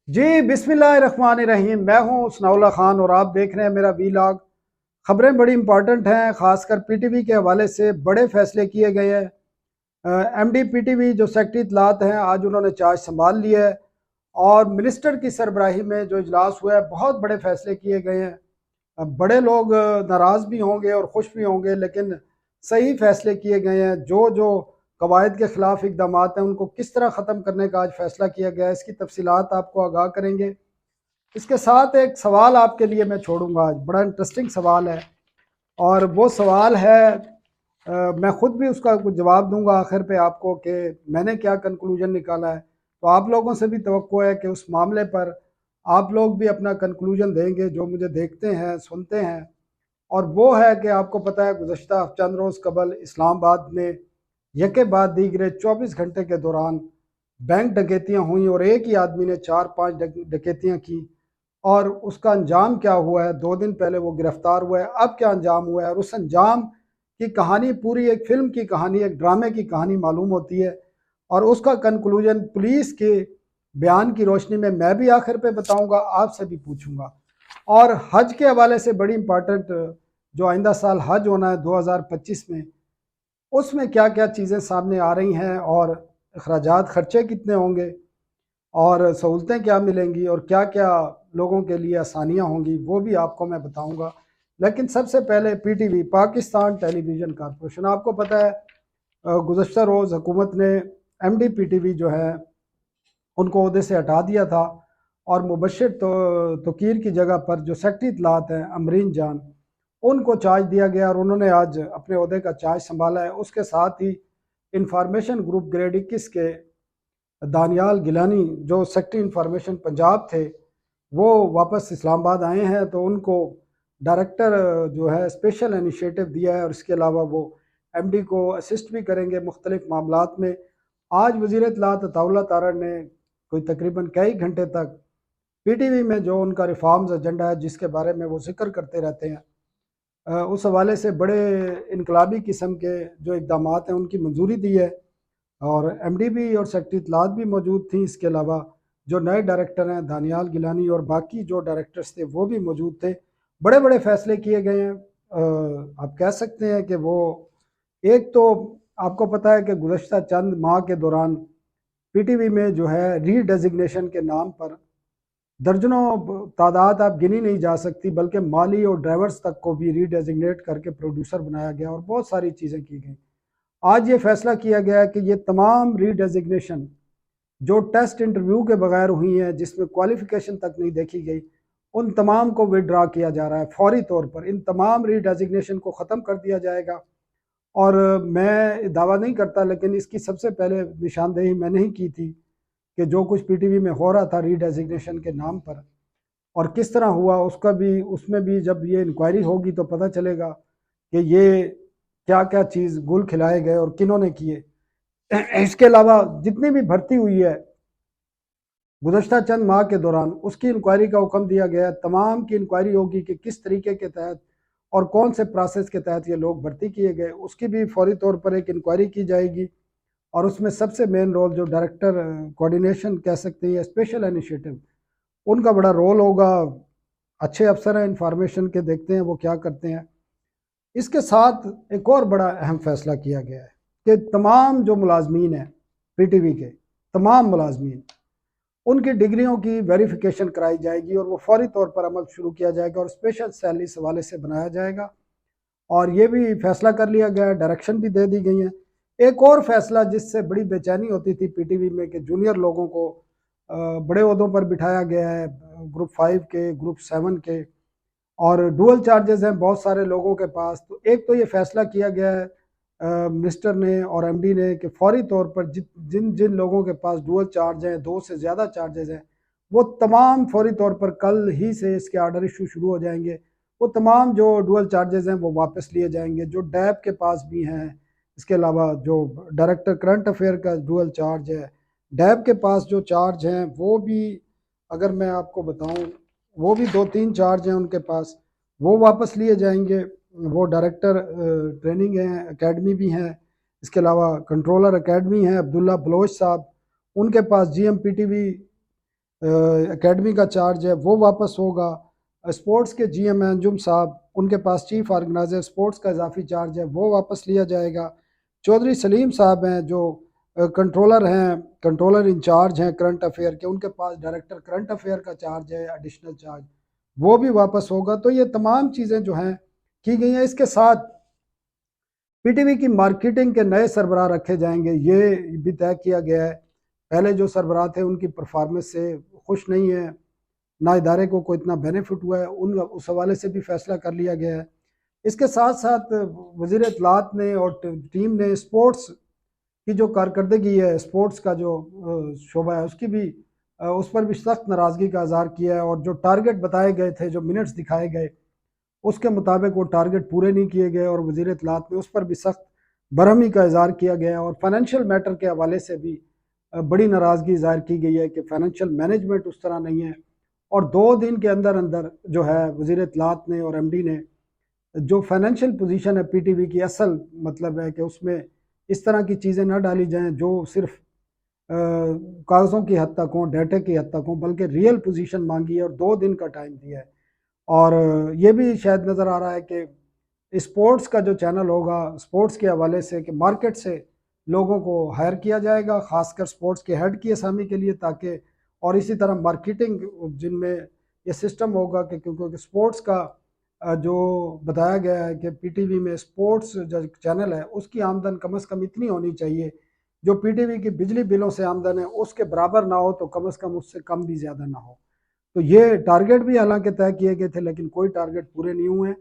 जी बिस्मिल्लाहिर्रहमानिर्रहीम। मैं हूं सनाउल्लाह खान और आप देख रहे हैं मेरा वीलॉग। खबरें बड़ी इंपॉर्टेंट हैं, खासकर पीटीवी के हवाले से बड़े फैसले किए गए हैं। एमडी पीटीवी जो सेक्रेटरी इत्तलात हैं, आज उन्होंने चार्ज संभाल लिया है और मिनिस्टर की सरबराही में जो इजलास हुआ है, बहुत बड़े फैसले किए गए हैं। बड़े लोग नाराज़ भी होंगे और खुश भी होंगे, लेकिन सही फैसले किए गए हैं। जो जो कवायद के ख़िलाफ़ इक़दाम हैं, उनको किस तरह ख़त्म करने का आज फ़ैसला किया गया है, इसकी तफसीलात आपको आगाह करेंगे। इसके साथ एक सवाल आपके लिए मैं छोड़ूंगा, आज बड़ा इंटरेस्टिंग सवाल है और वो सवाल है, मैं ख़ुद भी उसका कुछ जवाब दूंगा आखिर पे आपको कि मैंने क्या कंक्लूजन निकाला है। तो आप लोगों से भी तवक्को है कि उस मामले पर आप लोग भी अपना कंक्लूजन देंगे, जो मुझे देखते हैं सुनते हैं। और वो है कि आपको पता है, गुज़श्ता चंद रोज़ कबल इस्लामाबाद में यके बाद दीगरे 24 घंटे के दौरान बैंक डकैतियाँ हुई और एक ही आदमी ने 4-5 डकैतियाँ की। और उसका अंजाम क्या हुआ है, 2 दिन पहले वो गिरफ्तार हुआ है, अब क्या अंजाम हुआ है और उस अंजाम की कहानी पूरी एक फ़िल्म की कहानी, एक ड्रामे की कहानी मालूम होती है। और उसका कंक्लूजन पुलिस के बयान की रोशनी में मैं भी आखिर पे बताऊंगा, आपसे भी पूछूंगा। और हज के हवाले से बड़ी इंपॉर्टेंट, जो आइंदा साल हज होना है 2025 में, उसमें क्या क्या चीज़ें सामने आ रही हैं और अखराजात खर्चे कितने होंगे और सहूलतें क्या मिलेंगी और क्या क्या लोगों के लिए आसानियाँ होंगी, वो भी आपको मैं बताऊंगा। लेकिन सबसे पहले पीटीवी, पाकिस्तान टेलीविज़न कॉरपोरेशन, आपको पता है गुज़श्ता रोज़ हुकूमत ने एमडी पीटीवी जो है उनको ओहदे से हटा दिया था और मुबशिर तोकीर की जगह पर जो सेक्रेटरी इत्तलात हैं अमरीन जान, उनको चार्ज दिया गया और उन्होंने आज अपने ओहदे का चार्ज संभाला है। उसके साथ ही इंफॉर्मेशन ग्रुप ग्रेड 21 के दानियाल गिलानी, जो सेक्रेटरी इंफॉर्मेशन पंजाब थे, वो वापस इस्लामाबाद आए हैं। तो उनको डायरेक्टर जो है स्पेशल इनिशिएटिव दिया है और इसके अलावा वो एमडी को असिस्ट भी करेंगे मुख्तलिफ मामलात में। आज वज़ीर इत्तलात अताउल्लाह तारड़ ने कोई तकरीबन कई घंटे तक पीटीवी में जो उनका रिफॉर्म्स एजेंडा है, जिसके बारे में वो जिक्र करते रहते हैं, उस हवाले से बड़े इनकलाबी किस्म के जो इक़दाम हैं उनकी मंजूरी दी है। और एमडी भी और सेक्रेटरी इत्तलात भी मौजूद थी। इसके अलावा जो नए डायरेक्टर हैं दानियाल गिलानी और बाकी जो डायरेक्टर्स थे वो भी मौजूद थे। बड़े बड़े फैसले किए गए हैं। आप कह सकते हैं कि वो, एक तो आपको पता है कि गुज़श्ता चंद माह के दौरान पीटीवी में जो है रीडेजिग्नेशन के नाम पर दर्जनों तादाद आप गिनी नहीं जा सकती, बल्कि माली और ड्राइवर्स तक को भी रीडेजिग्नेट करके प्रोड्यूसर बनाया गया और बहुत सारी चीज़ें की गई। आज ये फैसला किया गया है कि ये तमाम रीडेजिग्नेशन जो टेस्ट इंटरव्यू के बगैर हुई हैं, जिसमें क्वालिफिकेशन तक नहीं देखी गई, उन तमाम को विड्रा किया जा रहा है फौरी तौर पर। इन तमाम रीडेजिग्नेशन को ख़त्म कर दिया जाएगा। और मैं दावा नहीं करता, लेकिन इसकी सबसे पहले निशानदेही मैंने ही की थी कि जो कुछ पीटीवी में हो रहा था रीडेजिग्नेशन के नाम पर और किस तरह हुआ, उसका भी, उसमें भी जब ये इंक्वायरी होगी तो पता चलेगा कि ये क्या क्या चीज़ गुल खिलाए गए और किन्होंने किए। इसके अलावा जितनी भी भर्ती हुई है गुज़श्ता चंद माह के दौरान, उसकी इंक्वायरी का हुक्म दिया गया है। तमाम की इंक्वायरी होगी कि किस तरीके के तहत और कौन से प्रोसेस के तहत ये लोग भर्ती किए गए, उसकी भी फौरी तौर पर एक इंक्वायरी की जाएगी। और उसमें सबसे मेन रोल जो डायरेक्टर कोऑर्डिनेशन कह सकते हैं या स्पेशल इनिशिएटिव, उनका बड़ा रोल होगा। अच्छे अफसर हैं इंफॉर्मेशन के, देखते हैं वो क्या करते हैं। इसके साथ एक और बड़ा अहम फैसला किया गया है कि तमाम जो मुलाजमीन हैं पीटीवी के, तमाम मुलाजमीन, उनकी डिग्रियों की वेरिफिकेशन कराई जाएगी और वो फौरी तौर पर अमल शुरू किया जाएगा और स्पेशल सैलरी इस हवाले से बनाया जाएगा। और ये भी फैसला कर लिया गया है, डायरेक्शन भी दे दी गई है। एक और फैसला जिससे बड़ी बेचैनी होती थी पीटीवी में कि जूनियर लोगों को बड़े ओहदों पर बिठाया गया है, ग्रुप 5 के, ग्रुप 7 के, और डुअल चार्जेस हैं बहुत सारे लोगों के पास। तो एक तो ये फैसला किया गया है मिनिस्टर ने और एमडी ने कि फौरी तौर पर जिन जिन लोगों के पास डुअल चार्ज हैं, 2 से ज़्यादा चार्जेस हैं, वो तमाम फौरी तौर पर कल ही से इसके आर्डर इशू शुरू हो जाएंगे। वो तमाम जो डुअल चार्जेस हैं वो वापस लिए जाएंगे, जो डैब के पास भी हैं। इसके अलावा जो डायरेक्टर करंट अफेयर का डुअल चार्ज है, डैब के पास जो चार्ज हैं वो भी, अगर मैं आपको बताऊं, वो भी 2-3 चार्ज हैं उनके पास, वो वापस लिए जाएंगे। वो डायरेक्टर ट्रेनिंग है, एकेडमी भी हैं। इसके अलावा कंट्रोलर एकेडमी है अब्दुल्ला बलोच साहब, उनके पास जीएम पीटीवी एकेडमी का चार्ज है वो वापस होगा। स्पोर्ट्स के जीएम हैं अंजुम साहब, उनके पास चीफ ऑर्गेनाइजर स्पोर्ट्स का इजाफी चार्ज है वो वापस लिया जाएगा। चौधरी सलीम साहब हैं जो कंट्रोलर हैं, कंट्रोलर इंचार्ज हैं करंट अफेयर के, उनके पास डायरेक्टर करंट अफेयर का चार्ज है, एडिशनल चार्ज वो भी वापस होगा। तो ये तमाम चीज़ें जो हैं की गई हैं। इसके साथ पीटीवी की मार्केटिंग के नए सरबराह रखे जाएंगे, ये भी तय किया गया है। पहले जो सरबराह थे उनकी परफॉर्मेंस से खुश नहीं है, ना इदारे को कोई इतना बेनिफिट हुआ है, उन उस हवाले से भी फैसला कर लिया गया है। इसके साथ साथ वज़ीर इत्तलात ने और टीम ने स्पोर्ट्स की जो कारकर्दगी है, स्पोर्ट्स का जो शोबा है उसकी भी उस पर भी सख्त नाराज़गी का इज़हार किया है। और जो टारगेट बताए गए थे, जो मिनट्स दिखाए गए, उसके मुताबिक वो टारगेट पूरे नहीं किए गए और वज़ीर इत्तलात में उस पर भी सख्त बरहमी का इज़हार किया गया। और फाइनेंशियल मैटर के हवाले से भी बड़ी नाराज़गी ज़ाहिर की गई है कि फ़ाइनेंशियल मैनेजमेंट उस तरह नहीं है। और 2 दिन के अंदर अंदर जो है वज़ीर इत्तलात ने और एमडी ने जो फाइनेंशियल पोजीशन है पीटीवी की, असल मतलब है कि उसमें इस तरह की चीज़ें ना डाली जाएं जो सिर्फ कागज़ों की हद तक हों, डाटे की हद तक हों, बल्कि रियल पोजीशन मांगी है और 2 दिन का टाइम दिया है। और ये भी शायद नज़र आ रहा है कि स्पोर्ट्स का जो चैनल होगा, स्पोर्ट्स के हवाले से कि मार्केट से लोगों को हायर किया जाएगा, ख़ासकर स्पोर्ट्स के हेड की असामी के लिए, ताकि और इसी तरह मार्केटिंग जिनमें ये सिस्टम होगा कि क्योंकि स्पोर्ट्स का जो बताया गया है कि पीटीवी में स्पोर्ट्स जो चैनल है उसकी आमदन कम से कम इतनी होनी चाहिए जो पीटीवी की बिजली बिलों से आमदन है उसके बराबर ना हो, तो कम से कम उससे कम भी ज़्यादा ना हो। तो ये टारगेट भी हालांकि तय किए गए थे लेकिन कोई टारगेट पूरे नहीं हुए।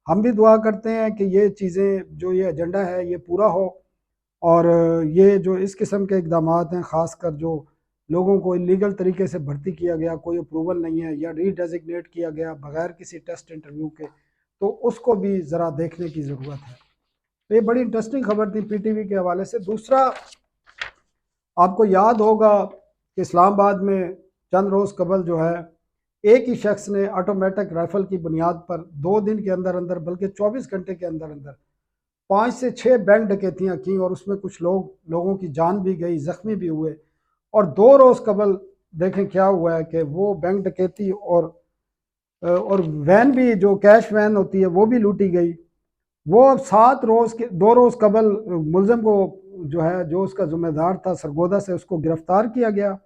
हम भी दुआ करते हैं कि ये चीज़ें जो ये एजेंडा है ये पूरा हो और ये जो इस किस्म के इकदाम हैं, ख़ासकर जो लोगों को इलीगल तरीके से भर्ती किया गया, कोई अप्रूवल नहीं है या रीडेजिग्नेट किया गया बगैर किसी टेस्ट इंटरव्यू के, तो उसको भी ज़रा देखने की ज़रूरत है। तो ये बड़ी इंटरेस्टिंग खबर थी पीटीवी के हवाले से। दूसरा, आपको याद होगा कि इस्लामाबाद में चंद रोज़ कबल जो है एक ही शख्स ने ऑटोमेटिक राइफल की बुनियाद पर 2 दिन के अंदर अंदर, बल्कि 24 घंटे के अंदर अंदर 5 से 6 बैंक डकैतियाँ की और उसमें कुछ लोगों की जान भी गई, ज़ख्मी भी हुए। और 2 रोज़ कबल देखें क्या हुआ है कि वो बैंक डकैती और वैन भी, जो कैश वैन होती है, वो भी लूटी गई। वो अब 7 रोज़ के 2 रोज़ कबल मुलज़म को जो है, जो उसका ज़िम्मेदार था सरगोदा से, उसको गिरफ़्तार किया गया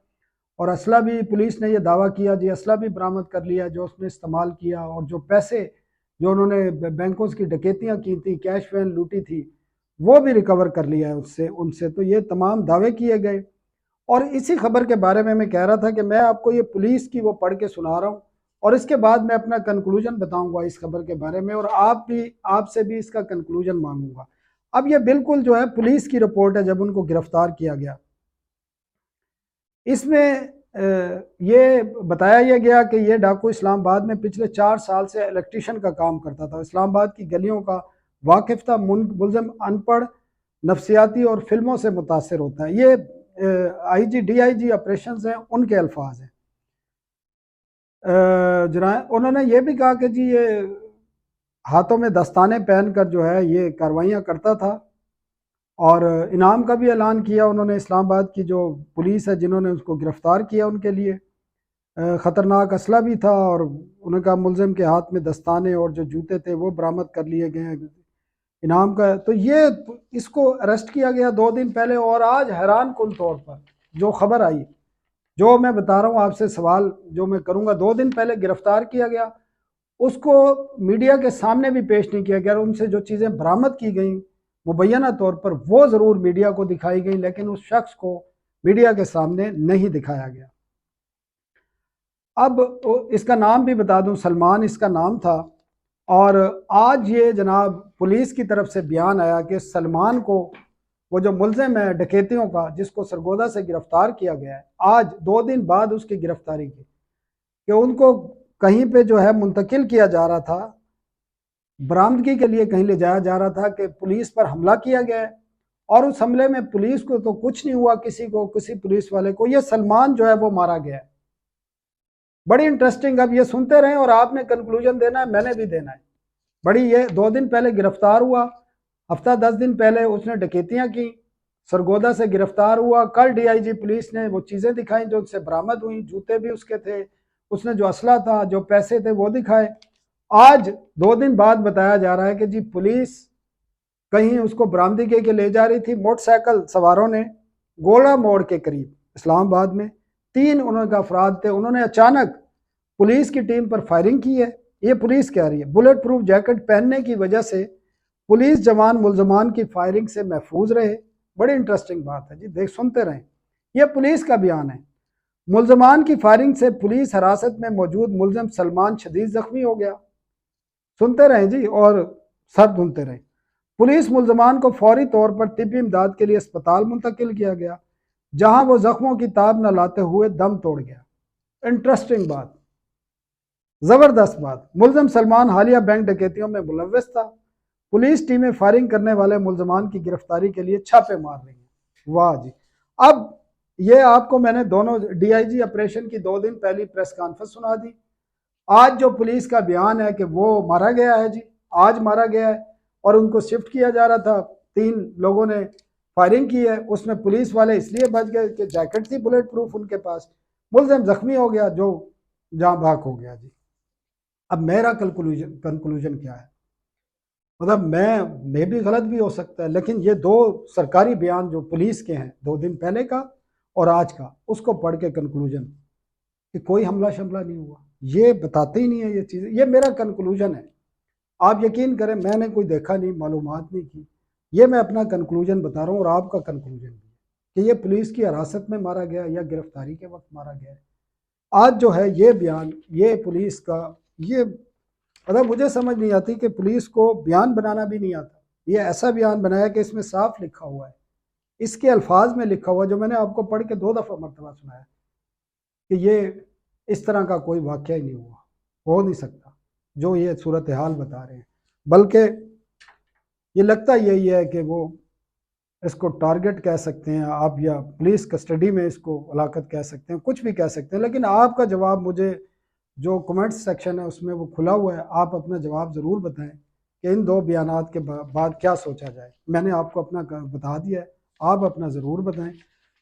और असला भी पुलिस ने यह दावा किया जी असला भी बरामद कर लिया जो उसने इस्तेमाल किया। और जो पैसे जो उन्होंने बैंकों की डकैतियाँ की थी, कैश वैन लूटी थी, वो भी रिकवर कर लिया है उससे उनसे। तो ये तमाम दावे किए गए। और इसी खबर के बारे में मैं कह रहा था कि मैं आपको ये पुलिस की वो पढ़ के सुना रहा हूँ और इसके बाद मैं अपना कंक्लूजन बताऊंगा इस खबर के बारे में और आपसे भी इसका कंक्लूजन मांगूंगा। अब ये बिल्कुल जो है पुलिस की रिपोर्ट है जब उनको गिरफ्तार किया गया। इसमें ये बताया यह गया कि ये डाकू इस्लामाबाद में पिछले 4 साल से इलेक्ट्रीशियन का काम करता था। इस्लामाबाद की गलियों का वाकिफ था, मुलज़िम अनपढ़, नफ्सियाती और फिल्मों से मुतासर होता है। ये आईजी डीआईजी ऑपरेशंस हैं, उनके अल्फाज हैं। जरा उन्होंने ये भी कहा कि जी ये हाथों में दस्ताने पहनकर जो है ये कार्रवाइयाँ करता था और इनाम का भी ऐलान किया उन्होंने। इस्लामाबाद की जो पुलिस है जिन्होंने उसको गिरफ़्तार किया उनके लिए ख़तरनाक असला भी था और उन्होंने कहा मुलज़िम के हाथ में दस्ताने और जो जूते थे वो बरामद कर लिए गए हैं इनाम का। तो ये इसको अरेस्ट किया गया 2 दिन पहले। और आज हैरान कुन तौर पर जो खबर आई, जो मैं बता रहा हूँ आपसे, सवाल जो मैं करूँगा, 2 दिन पहले गिरफ़्तार किया गया, उसको मीडिया के सामने भी पेश नहीं किया गया। उनसे जो चीज़ें बरामद की गई मुबैना तौर पर वो ज़रूर मीडिया को दिखाई गई लेकिन उस शख्स को मीडिया के सामने नहीं दिखाया गया। अब इसका नाम भी बता दूं, सलमान इसका नाम था। और आज ये जनाब पुलिस की तरफ से बयान आया कि सलमान को, वो जो मुलज़िम है डकैतियों का जिसको सरगोदा से गिरफ़्तार किया गया है, आज 2 दिन बाद उसकी गिरफ़्तारी की, कि उनको कहीं पे जो है मुंतकिल किया जा रहा था, बरामदगी के लिए कहीं ले जाया जा रहा था कि पुलिस पर हमला किया गया है और उस हमले में पुलिस को तो कुछ नहीं हुआ, किसी पुलिस वाले को, ये सलमान जो है वो मारा गया है। बड़ी इंटरेस्टिंग। अब ये सुनते रहें और आपने कंक्लूजन देना है, मैंने भी देना है। बड़ी ये 2 दिन पहले गिरफ्तार हुआ, हफ्ता 10 दिन पहले उसने डकैतियां की सरगोदा से गिरफ्तार हुआ। कल डीआईजी पुलिस ने वो चीज़ें दिखाई जो उससे बरामद हुई, जूते भी उसके थे, उसने जो असला था, जो पैसे थे वो दिखाए। आज 2 दिन बाद बताया जा रहा है कि जी पुलिस कहीं उसको बरामदगी के ले जा रही थी। मोटरसाइकिल सवारों ने गोला मोड़ के करीब इस्लामाबाद में 3 उनके अफराद थे, उन्होंने अचानक पुलिस की टीम पर फायरिंग की है। ये पुलिस कह रही है बुलेट प्रूफ जैकेट पहनने की वजह से पुलिस जवान मुलजमान की फायरिंग से महफूज रहे। बड़ी इंटरेस्टिंग बात है जी, देख सुनते रहें। यह पुलिस का बयान है। मुलजमान की फायरिंग से पुलिस हिरासत में मौजूद मुलजम सलमान शदीद जख्मी हो गया। सुनते रहें जी और सर धुनते रहें। पुलिस मुलजमान को फौरी तौर पर तिब्बी इमदाद के लिए अस्पताल मुंतकिल किया गया, जहां वो जख्मों की ताब न लाते हुए दम तोड़ गया। इंटरेस्टिंग बात, जबरदस्त बात। मुलजम सलमान हालिया बैंक डकैतियों में मुलव्वस था। पुलिस टीमें फायरिंग करने वाले मुलजमान की गिरफ्तारी के लिए छापे मार रही हैं। वाह जी। अब ये आपको मैंने दोनों डीआईजी ऑपरेशन की 2 दिन पहली प्रेस कॉन्फ्रेंस सुना दी। आज जो पुलिस का बयान है कि वो मारा गया है जी, आज मारा गया है और उनको शिफ्ट किया जा रहा था। 3 लोगों ने फायरिंग की है, उसमें पुलिस वाले इसलिए बच गए कि जैकेट थी बुलेट प्रूफ उनके पास। मुलजिम जख्मी हो गया, जो जहां भाग हो गया जी। अब मेरा कंक्लूजन क्या है, मतलब मैं भी गलत भी हो सकता है, लेकिन ये 2 सरकारी बयान जो पुलिस के हैं 2 दिन पहले का और आज का, उसको पढ़ के कंक्लूजन कि कोई हमला शमला नहीं हुआ, ये बताते ही नहीं है ये चीज़ें। ये मेरा कंक्लूजन है। आप यकीन करें मैंने कोई देखा नहीं, मालूमात नहीं की, ये मैं अपना कंक्लूजन बता रहा हूँ और आपका कंक्लूजन भी है कि ये पुलिस की हिरासत में मारा गया या गिरफ्तारी के वक्त मारा गया है। आज जो है ये बयान, ये पुलिस का, ये मतलब मुझे समझ नहीं आती कि पुलिस को बयान बनाना भी नहीं आता। ये ऐसा बयान बनाया कि इसमें साफ लिखा हुआ है, इसके अल्फाज में लिखा हुआ, जो मैंने आपको पढ़ के 2 दफ़ा मरतबा सुनाया कि ये इस तरह का कोई वाक़या ही नहीं हुआ, हो नहीं सकता जो ये सूरत हाल बता रहे हैं। बल्कि ये लगता यही है कि वो इसको टारगेट कह सकते हैं आप, या पुलिस कस्टडी में इसको हलाकत कह सकते हैं, कुछ भी कह सकते हैं। लेकिन आपका जवाब मुझे जो कमेंट्स सेक्शन है उसमें वो खुला हुआ है, आप अपना जवाब ज़रूर बताएं कि इन 2 बयानात के बाद क्या सोचा जाए। मैंने आपको अपना बता दिया है, आप अपना ज़रूर बताएं।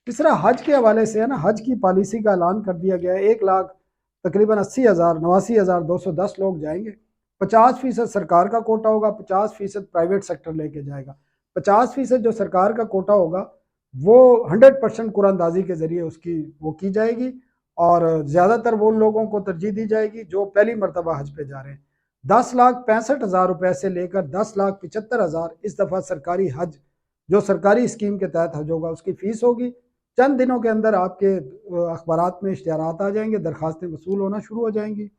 तीसरा, हज के हवाले से है ना, हज की पॉलिसी का ऐलान कर दिया गया है। 1 लाख तकरीबन 89,210 लोग जाएंगे। 50% सरकार का कोटा होगा, 50% प्राइवेट सेक्टर लेके जाएगा। 50% जो सरकार का कोटा होगा वो 100% कुरानदाजी के ज़रिए उसकी वो की जाएगी और ज़्यादातर वो लोगों को तरजीह दी जाएगी जो पहली मरतबा हज पे जा रहे हैं। 10,65,000 रुपये से लेकर 10,75,000 इस दफ़ा सरकारी हज, जो सरकारी स्कीम के तहत हज होगा, उसकी फ़ीस होगी। चंद दिनों के अंदर आपके अखबारात में इश्तिहारात आ जाएंगे, दरखास्तें वसूल होना शुरू हो जाएंगी।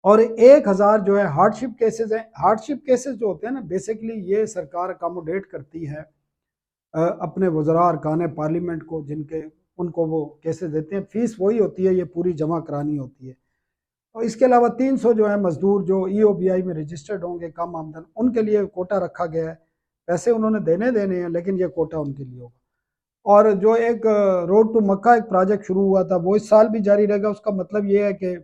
और 1,000 जो है हार्डशिप केसेस हैं। हार्डशिप केसेस जो होते हैं ना, बेसिकली ये सरकार अकोमोडेट करती है अपने वज़रा अरकान पार्लियामेंट को, जिनके उनको वो केसेस देते हैं। फ़ीस वही होती है, ये पूरी जमा करानी होती है। और इसके अलावा 300 जो है मज़दूर जो EOBI में रजिस्टर्ड होंगे, कम आमदन, उनके लिए कोटा रखा गया है। पैसे उन्होंने देने हैं, लेकिन ये कोटा उनके लिए होगा। और जो एक रोड टू मक्का एक प्रोजेक्ट शुरू हुआ था, वो इस साल भी जारी रहेगा। उसका मतलब ये है कि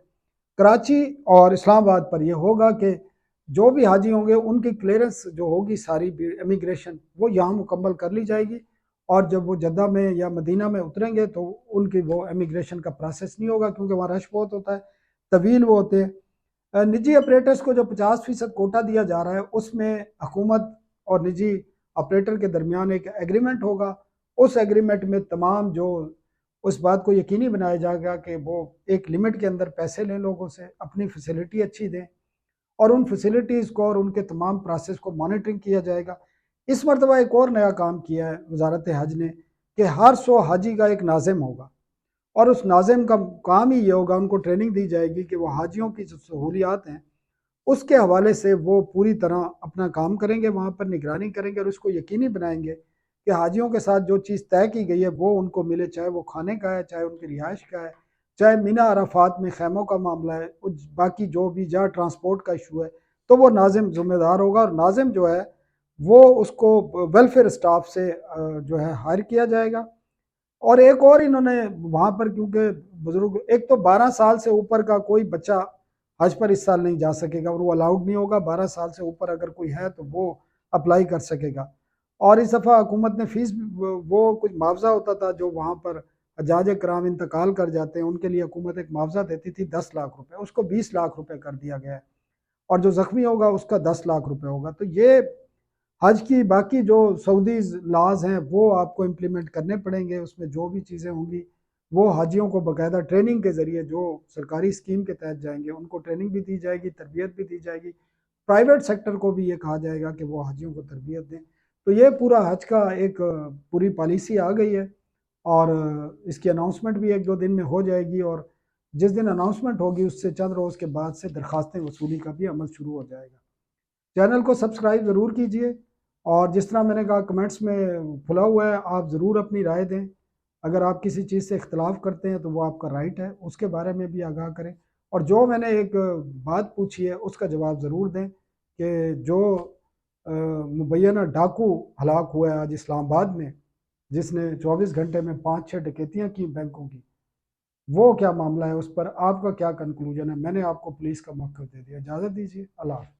कराची और इस्लामाबाद पर यह होगा कि जो भी हाजी होंगे उनकी क्लियरेंस जो होगी सारी इमिग्रेशन, वो यहाँ मुकम्मल कर ली जाएगी। और जब वो जद्दा में या मदीना में उतरेंगे तो उनकी वो इमिग्रेशन का प्रोसेस नहीं होगा, क्योंकि वहाँ रश बहुत होता है, तवील वो होते हैं। निजी ऑपरेटर्स को जो 50% कोटा दिया जा रहा है, उसमें हुकूमत और निजी ऑपरेटर के दरमियान एक एग्रीमेंट होगा। उस एग्रीमेंट में तमाम जो उस बात को यकीनी बनाया जाएगा कि वो एक लिमिट के अंदर पैसे लें लोगों से, अपनी फैसिलिटी अच्छी दें और उन फैसिलिटीज़ को और उनके तमाम प्रोसेस को मॉनिटरिंग किया जाएगा। इस मरतबा एक और नया काम किया है वजारत हज ने कि हर 100 हाजी का एक नाज़िम होगा और उस नाज़िम का काम ही ये होगा, उनको ट्रेनिंग दी जाएगी कि वो हाजियों की जो सहूलियात हैं उसके हवाले से वो पूरी तरह अपना काम करेंगे, वहाँ पर निगरानी करेंगे और उसको यकीनी बनाएंगे कि हाजियों के साथ जो चीज़ तय की गई है वो उनको मिले, चाहे वो खाने का है, चाहे उनकी रिहाइश का है, चाहे मीना अराफात में खैमों का मामला है, बाकी जो भी जहाँ ट्रांसपोर्ट का इशू है, तो वो नाज़िम ज़िम्मेदार होगा। और नाज़िम जो है वो उसको वेलफेयर स्टाफ से जो है हायर किया जाएगा। और एक और इन्होंने वहाँ पर, क्योंकि बुजुर्ग, एक तो 12 साल से ऊपर का कोई बच्चा हज पर इस साल नहीं जा सकेगा और वो अलाउड नहीं होगा। 12 साल से ऊपर अगर कोई है तो वो अप्लाई कर सकेगा। और इस दफ़ा हुकूमत ने फ़ीस वो कुछ मुआवजा होता था जो वहाँ पर हज्जाज कराम इंतकाल कर जाते हैं, उनके लिए हुकूमत एक मुआवजा देती थी 10 लाख रुपए, उसको 20 लाख रुपए कर दिया गया है और जो ज़ख्मी होगा उसका 10 लाख रुपए होगा। तो ये हज की बाकी जो सऊदीज़ लॉज़ हैं वो आपको इम्प्लीमेंट करने पड़ेंगे, उसमें जो भी चीज़ें होंगी वो हाजियों को बाकायदा ट्रेनिंग के ज़रिए जो सरकारी स्कीम के तहत जाएंगे उनको ट्रेनिंग भी दी जाएगी, तरबियत भी दी जाएगी। प्राइवेट सेक्टर को भी ये कहा जाएगा कि वो हाजियों को तरबियत दें। तो ये पूरा हज का एक पूरी पॉलिसी आ गई है और इसकी अनाउंसमेंट भी 1-2 दिन में हो जाएगी और जिस दिन अनाउंसमेंट होगी उससे चंद रोज़ के बाद से दरख्वास्तें वसूली का भी अमल शुरू हो जाएगा। चैनल को सब्सक्राइब ज़रूर कीजिए और जिस तरह मैंने कहा कमेंट्स में खुला हुआ है, आप ज़रूर अपनी राय दें। अगर आप किसी चीज़ से इख्तलाफ करते हैं तो वो आपका राइट है, उसके बारे में भी आगाह करें और जो मैंने एक बात पूछी है उसका जवाब ज़रूर दें कि जो मुबैना डाकू हलाक हुआ है आज इस्लामाबाद में, जिसने 24 घंटे में 5-6 डकैतियाँ की बैंकों की, वो क्या मामला है, उस पर आपका क्या कंक्लूजन है? मैंने आपको पुलिस का मौक़िफ़ दे दिया। इजाज़त दीजिए। अल्लाह हाफ़िज़।